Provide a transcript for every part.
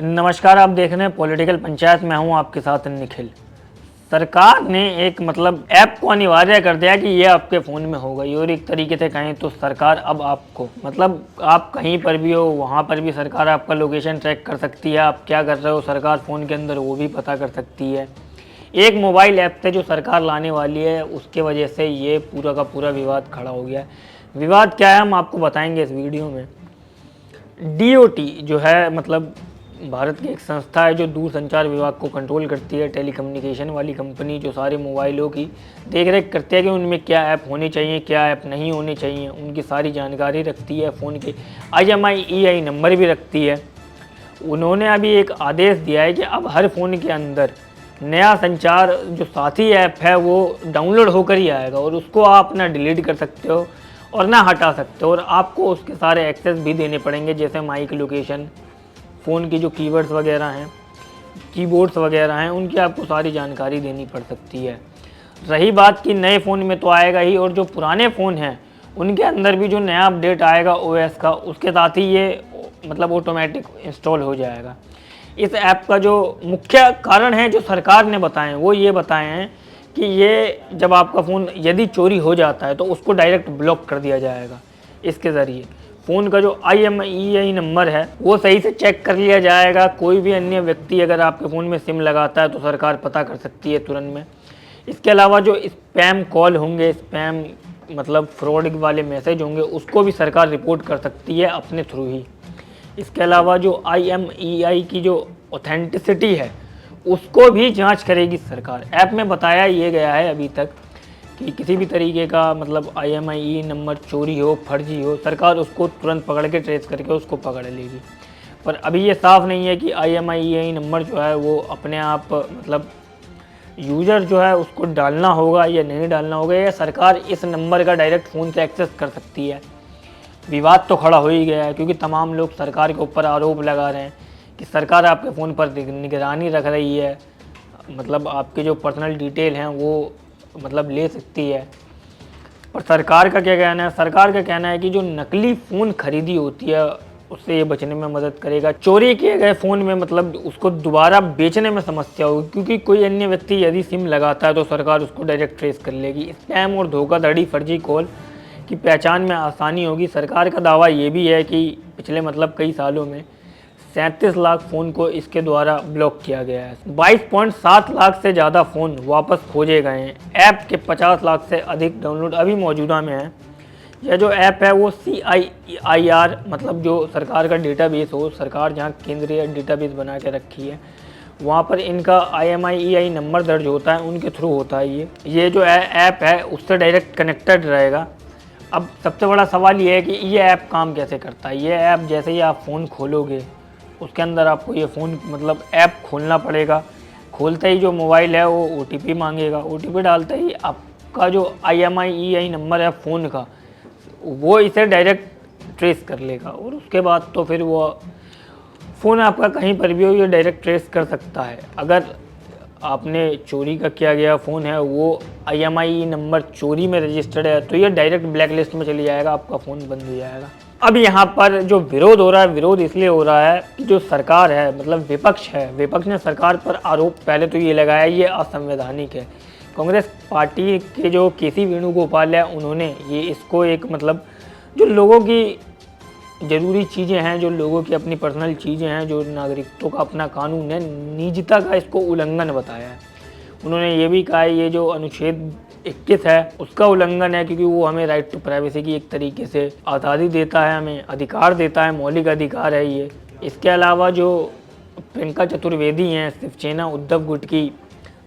नमस्कार, आप देख रहे हैं पॉलिटिकल पंचायत। मैं हूं आपके साथ निखिल। सरकार ने एक ऐप को अनिवार्य कर दिया कि ये आपके फ़ोन में होगा। और एक तरीके से कहें तो सरकार अब आपको आप कहीं पर भी हो वहाँ पर भी सरकार आपका लोकेशन ट्रैक कर सकती है। आप क्या कर रहे हो सरकार फ़ोन के अंदर वो भी पता कर सकती है। एक मोबाइल ऐप से जो सरकार लाने वाली है उसके वजह से ये पूरा का पूरा विवाद खड़ा हो गया है। विवाद क्या है हम आपको बताएंगे इस वीडियो में। डीओटी जो है भारत की एक संस्था है जो दूरसंचार विभाग को कंट्रोल करती है। टेलीकम्युनिकेशन वाली कंपनी जो सारे मोबाइलों की देख रेख करती है कि उनमें क्या ऐप होने चाहिए, क्या ऐप नहीं होने चाहिए, उनकी सारी जानकारी रखती है। फ़ोन के IMEI नंबर भी रखती है। उन्होंने अभी एक आदेश दिया है कि अब हर फ़ोन के अंदर नया संचार जो साथी ऐप है वो डाउनलोड होकर ही आएगा और उसको आप ना डिलीट कर सकते हो और ना हटा सकते हो। और आपको उसके सारे एक्सेस भी देने पड़ेंगे, जैसे माइक लोकेशन, फ़ोन की जो कीवर्ड्स वगैरह हैं, कीबोर्ड्स वगैरह हैं, उनकी आपको सारी जानकारी देनी पड़ सकती है। रही बात कि नए फ़ोन में तो आएगा ही, और जो पुराने फ़ोन हैं उनके अंदर भी जो नया अपडेट आएगा OS का, उसके साथ ही ये ऑटोमेटिक इंस्टॉल हो जाएगा। इस ऐप का जो मुख्य कारण है जो सरकार ने बताए वो ये बताए हैं कि ये जब आपका फ़ोन यदि चोरी हो जाता है तो उसको डायरेक्ट ब्लॉक कर दिया जाएगा। इसके ज़रिए फ़ोन का जो IMEI नंबर है वो सही से चेक कर लिया जाएगा। कोई भी अन्य व्यक्ति अगर आपके फ़ोन में सिम लगाता है तो सरकार पता कर सकती है तुरंत में। इसके अलावा जो स्पैम कॉल होंगे, स्पैम फ्रॉड वाले मैसेज होंगे, उसको भी सरकार रिपोर्ट कर सकती है अपने थ्रू ही। इसके अलावा जो IMEI की जो ऑथेंटिसिटी है उसको भी जांच करेगी सरकार। ऐप में बताया ये गया है अभी तक कि किसी भी तरीके का IMEI नंबर चोरी हो, फर्जी हो, सरकार उसको तुरंत पकड़ के ट्रेस करके उसको पकड़ लेगी। पर अभी ये साफ़ नहीं है कि IMEI नंबर जो है वो अपने आप यूज़र जो है उसको डालना होगा या नहीं डालना होगा, या सरकार इस नंबर का डायरेक्ट फ़ोन से एक्सेस कर सकती है। विवाद तो खड़ा हो ही गया है क्योंकि तमाम लोग सरकार के ऊपर आरोप लगा रहे हैं कि सरकार आपके फ़ोन पर निगरानी रख रही है, आपके जो पर्सनल डिटेल हैं वो ले सकती है। पर सरकार का क्या कहना है? सरकार का कहना है कि जो नकली फ़ोन खरीदी होती है उससे ये बचने में मदद करेगा। चोरी किए गए फ़ोन में उसको दोबारा बेचने में समस्या होगी, क्योंकि कोई अन्य व्यक्ति यदि सिम लगाता है तो सरकार उसको डायरेक्ट ट्रेस कर लेगी। स्पैम और धोखाधड़ी, फर्जी कॉल की पहचान में आसानी होगी। सरकार का दावा ये भी है कि पिछले कई सालों में 37 लाख फ़ोन को इसके द्वारा ब्लॉक किया गया है। 22.7 लाख से ज़्यादा फ़ोन वापस खोजे गए हैं। ऐप के 50 लाख से अधिक डाउनलोड अभी मौजूदा में है। यह जो ऐप है वो CIR जो सरकार का डेटाबेस हो, सरकार जहाँ केंद्रीय डेटाबेस बना के रखी है वहाँ पर इनका IMEI नंबर दर्ज होता है, उनके थ्रू होता है। ये जो ऐप है उससे डायरेक्ट कनेक्टेड रहेगा। अब सबसे बड़ा सवाल ये है कि ये ऐप काम कैसे करता है। ये ऐप जैसे ही आप फ़ोन खोलोगे उसके अंदर आपको ये फ़ोन ऐप खोलना पड़ेगा। खोलते ही जो मोबाइल है वो OTP मांगेगा। OTP डालते ही आपका जो IMEI नंबर है फ़ोन का वो इसे डायरेक्ट ट्रेस कर लेगा, और उसके बाद तो फिर वो फ़ोन आपका कहीं पर भी हो ये डायरेक्ट ट्रेस कर सकता है। अगर आपने चोरी का किया गया फ़ोन है वो IMEI नंबर चोरी में रजिस्टर्ड है तो ये डायरेक्ट ब्लैक लिस्ट में चली जाएगा, आपका फ़ोन बंद हो जाएगा। अब यहाँ पर जो विरोध हो रहा है, विरोध इसलिए हो रहा है कि जो सरकार है विपक्ष है, विपक्ष ने सरकार पर आरोप पहले तो ये लगाया ये असंवैधानिक है। कांग्रेस पार्टी के जो KC वेणुगोपाल है उन्होंने ये इसको एक जो लोगों की ज़रूरी चीज़ें हैं, जो लोगों की अपनी पर्सनल चीज़ें हैं, जो नागरिकत्व का अपना कानून है, निजता का इसको उल्लंघन बताया है। उन्होंने ये भी कहा है ये जो अनुच्छेद 21 है उसका उल्लंघन है, क्योंकि वो हमें राइट टू प्राइवेसी की एक तरीके से आज़ादी देता है, हमें अधिकार देता है, मौलिक अधिकार है ये। इसके अलावा जो प्रियंका चतुर्वेदी हैं, शिवसेना उद्धव गुट की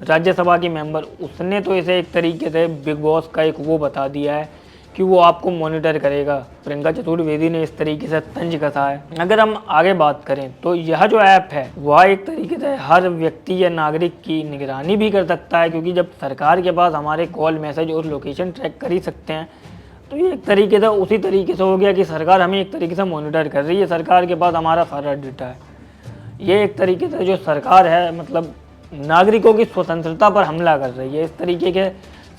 राज्यसभा की मेंबर, उसने तो इसे एक तरीके से बिग बॉस का एक वो बता दिया है कि वो आपको मॉनिटर करेगा। प्रियंका चतुर्वेदी ने इस तरीके से तंज कसा है। अगर हम आगे बात करें तो यह जो ऐप है वह एक तरीके से हर व्यक्ति या नागरिक की निगरानी भी कर सकता है, क्योंकि जब सरकार के पास हमारे कॉल, मैसेज और लोकेशन ट्रैक कर ही सकते हैं तो ये एक तरीके से उसी तरीके से हो गया कि सरकार हमें एक तरीके से मॉनिटर कर रही है। सरकार के पास हमारा सारा डेटा है। ये एक तरीके से जो सरकार है नागरिकों की स्वतंत्रता पर हमला कर रही है। इस तरीके के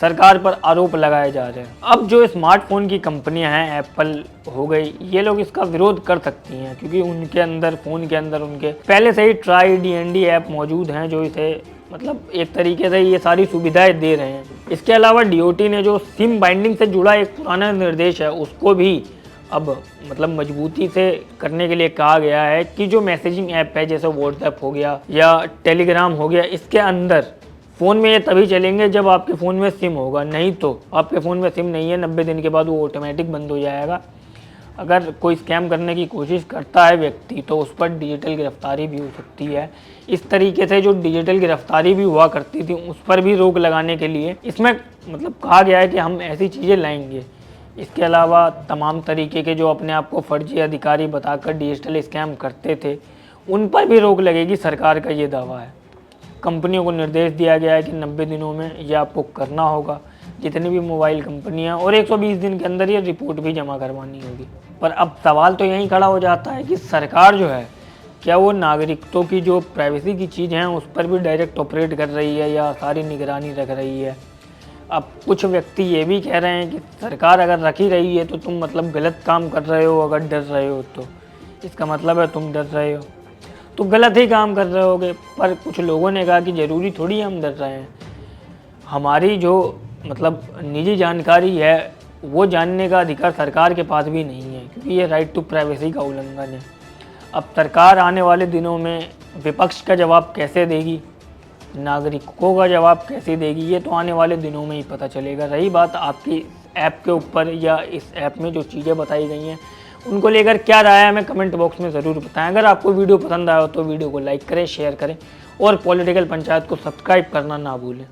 सरकार पर आरोप लगाए जा रहे हैं। अब जो स्मार्टफोन की कंपनियां हैं, एप्पल हो गई, ये लोग इसका विरोध कर सकती हैं क्योंकि उनके अंदर, फ़ोन के अंदर उनके पहले से ही ट्राई DND ऐप मौजूद हैं जो इसे मतलब एक तरीके से ये सारी सुविधाएं दे रहे हैं। इसके अलावा DOT ने जो सिम बाइंडिंग से जुड़ा एक पुराना निर्देश है उसको भी अब मतलब मजबूती से करने के लिए कहा गया है कि जो मैसेजिंग ऐप है जैसे व्हाट्सएप हो गया या टेलीग्राम हो गया, इसके अंदर फ़ोन में ये तभी चलेंगे जब आपके फ़ोन में सिम होगा, नहीं तो आपके फ़ोन में सिम नहीं है 90 दिन के बाद वो ऑटोमेटिक बंद हो जाएगा। अगर कोई स्कैम करने की कोशिश करता है व्यक्ति तो उस पर डिजिटल गिरफ्तारी भी हो सकती है। इस तरीके से जो डिजिटल गिरफ्तारी भी हुआ करती थी उस पर भी रोक लगाने के लिए इसमें मतलब कहा गया है कि हम ऐसी चीज़ें लाएंगे। इसके अलावा तमाम तरीके के जो अपने आप को फर्जी अधिकारी बताकर डिजिटल स्कैम करते थे उन पर भी रोक लगेगी, सरकार का ये दावा है। कंपनियों को निर्देश दिया गया है कि 90 दिनों में ये आपको करना होगा, जितनी भी मोबाइल कंपनियां, और 120 दिन के अंदर ये रिपोर्ट भी जमा करवानी होगी। पर अब सवाल तो यहीं खड़ा हो जाता है कि सरकार जो है क्या वो नागरिकों की जो प्राइवेसी की चीज़ हैं उस पर भी डायरेक्ट ऑपरेट कर रही है या सारी निगरानी रख रही है। अब कुछ व्यक्ति ये भी कह रहे हैं कि सरकार अगर रख ही रही है तो तुम मतलब गलत काम कर रहे हो, अगर डर रहे हो तो इसका मतलब है तुम डर रहे हो तो गलत ही काम कर रहे होगे। पर कुछ लोगों ने कहा कि ज़रूरी थोड़ी हम डर रहे हैं, हमारी जो मतलब निजी जानकारी है वो जानने का अधिकार सरकार के पास भी नहीं है क्योंकि ये राइट टू प्राइवेसी का उल्लंघन है। अब सरकार आने वाले दिनों में विपक्ष का जवाब कैसे देगी, नागरिकों का जवाब कैसे देगी, ये तो आने वाले दिनों में ही पता चलेगा। रही बात आपकी ऐप के ऊपर या इस ऐप में जो चीज़ें बताई गई हैं उनको लेकर क्या राय है हमें कमेंट बॉक्स में ज़रूर बताएं। अगर आपको वीडियो पसंद आया हो तो वीडियो को लाइक करें, शेयर करें और पॉलिटिकल पंचायत को सब्सक्राइब करना ना भूलें।